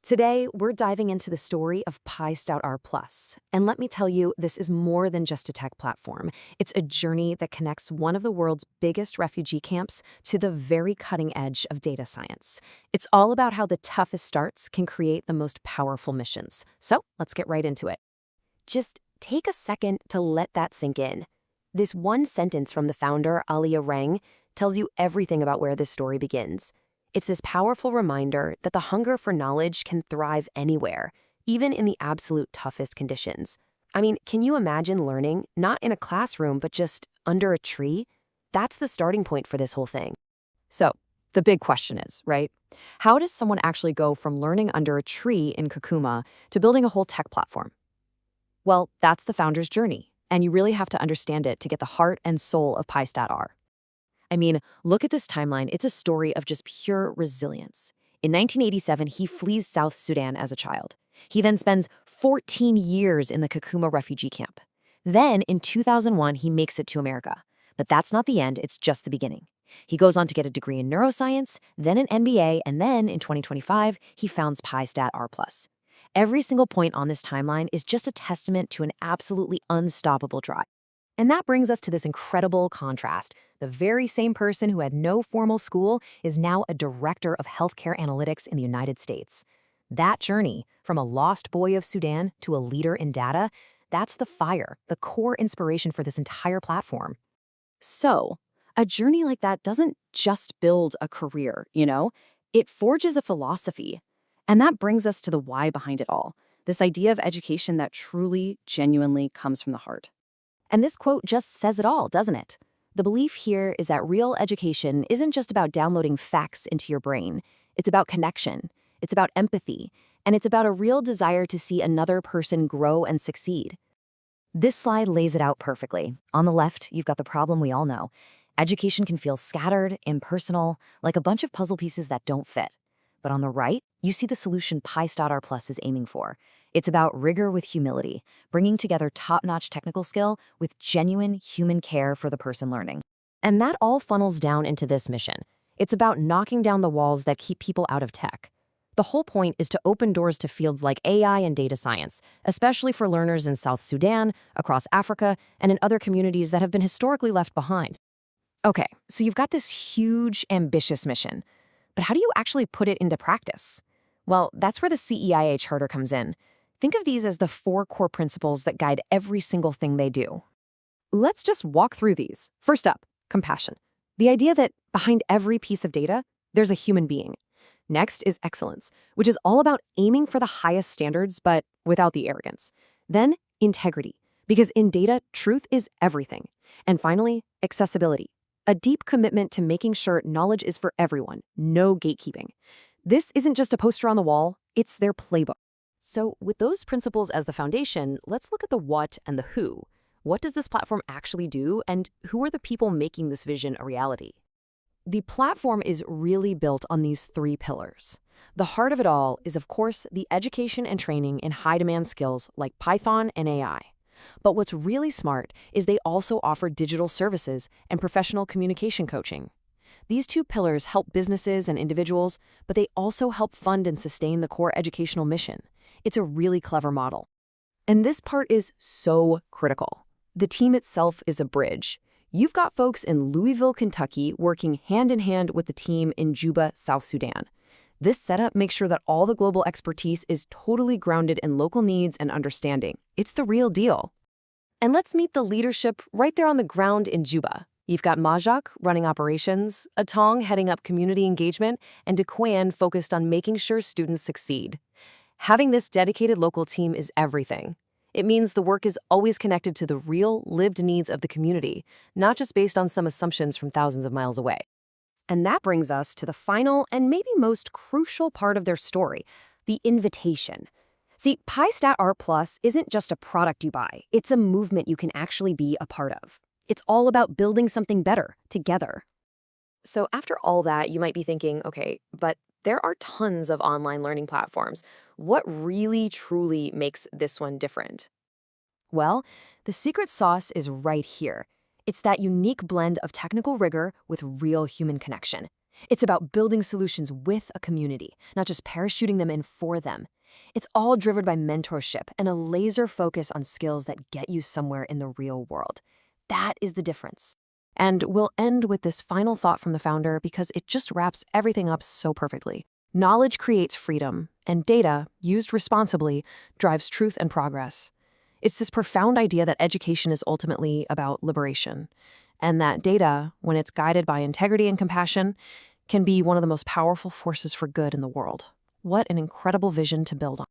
Today, we're diving into the story of PyStatR+. And let me tell you, this is more than just a tech platform. It's a journey that connects one of the world's biggest refugee camps to the very cutting edge of data science. It's all about how the toughest starts can create the most powerful missions. So let's get right into it. Just take a second to let that sink in. This one sentence from the founder, Alia Reng, tells you everything about where this story begins. It's this powerful reminder that the hunger for knowledge can thrive anywhere, even in the absolute toughest conditions. I mean, can you imagine learning, not in a classroom, but just under a tree? That's the starting point for this whole thing. So, the big question is, right? How does someone actually go from learning under a tree in Kakuma to building a whole tech platform? Well, that's the founder's journey, and you really have to understand it to get the heart and soul of PyStatR. I mean, look at this timeline. It's a story of just pure resilience. In 1987, he flees South Sudan as a child. He then spends 14 years in the Kakuma Refugee Camp. Then, in 2001, he makes it to America. But that's not the end, it's just the beginning. He goes on to get a degree in neuroscience, then an MBA, and then, in 2025, he founds PyStatR+. Every single point on this timeline is just a testament to an absolutely unstoppable drive. And that brings us to this incredible contrast. The very same person who had no formal school is now a director of healthcare analytics in the United States. That journey, from a lost boy of Sudan to a leader in data, that's the fire, the core inspiration for this entire platform. So, a journey like that doesn't just build a career, It forges a philosophy. And that brings us to the why behind it all, this idea of education that truly, genuinely comes from the heart. And this quote just says it all, doesn't it? The belief here is that real education isn't just about downloading facts into your brain. It's about connection, it's about empathy, and it's about a real desire to see another person grow and succeed. This slide lays it out perfectly. On the left, you've got the problem we all know. Education can feel scattered, impersonal, like a bunch of puzzle pieces that don't fit. But on the right, you see the solution PyStatR+ is aiming for. It's about rigor with humility, bringing together top-notch technical skill with genuine human care for the person learning. And that all funnels down into this mission. It's about knocking down the walls that keep people out of tech. The whole point is to open doors to fields like AI and data science, especially for learners in South Sudan, across Africa, and in other communities that have been historically left behind. Okay, so you've got this huge, ambitious mission. But how do you actually put it into practice? Well, that's where the CEIA Charter comes in. Think of these as the 4 core principles that guide every single thing they do. Let's just walk through these. First up, compassion. The idea that behind every piece of data, there's a human being. Next is excellence, which is all about aiming for the highest standards, but without the arrogance. Then, integrity, because in data, truth is everything. And finally, accessibility, a deep commitment to making sure knowledge is for everyone, no gatekeeping. This isn't just a poster on the wall, it's their playbook. So with those principles as the foundation, let's look at the what and the who. What does this platform actually do, and who are the people making this vision a reality? The platform is really built on these 3 pillars. The heart of it all is, of course, the education and training in high-demand skills like Python and AI. But what's really smart is they also offer digital services and professional communication coaching. These 2 pillars help businesses and individuals, but they also help fund and sustain the core educational mission. It's a really clever model. And this part is so critical. The team itself is a bridge. You've got folks in Louisville, Kentucky working hand in hand with the team in Juba, South Sudan. This setup makes sure that all the global expertise is totally grounded in local needs and understanding. It's the real deal. And let's meet the leadership right there on the ground in Juba. You've got Majak running operations, Atong heading up community engagement, and DeQuan focused on making sure students succeed. Having this dedicated local team is everything. It means the work is always connected to the real, lived needs of the community, not just based on some assumptions from thousands of miles away. And that brings us to the final and maybe most crucial part of their story, the invitation. See, PyStatR+ isn't just a product you buy, it's a movement you can actually be a part of. It's all about building something better, together. So after all that, you might be thinking, okay, but there are tons of online learning platforms. What really, truly makes this one different? Well, the secret sauce is right here. It's that unique blend of technical rigor with real human connection. It's about building solutions with a community, not just parachuting them in for them. It's all driven by mentorship and a laser focus on skills that get you somewhere in the real world. That is the difference. And we'll end with this final thought from the founder because it just wraps everything up so perfectly. Knowledge creates freedom, and data, used responsibly, drives truth and progress. It's this profound idea that education is ultimately about liberation, and that data, when it's guided by integrity and compassion, can be one of the most powerful forces for good in the world. What an incredible vision to build on.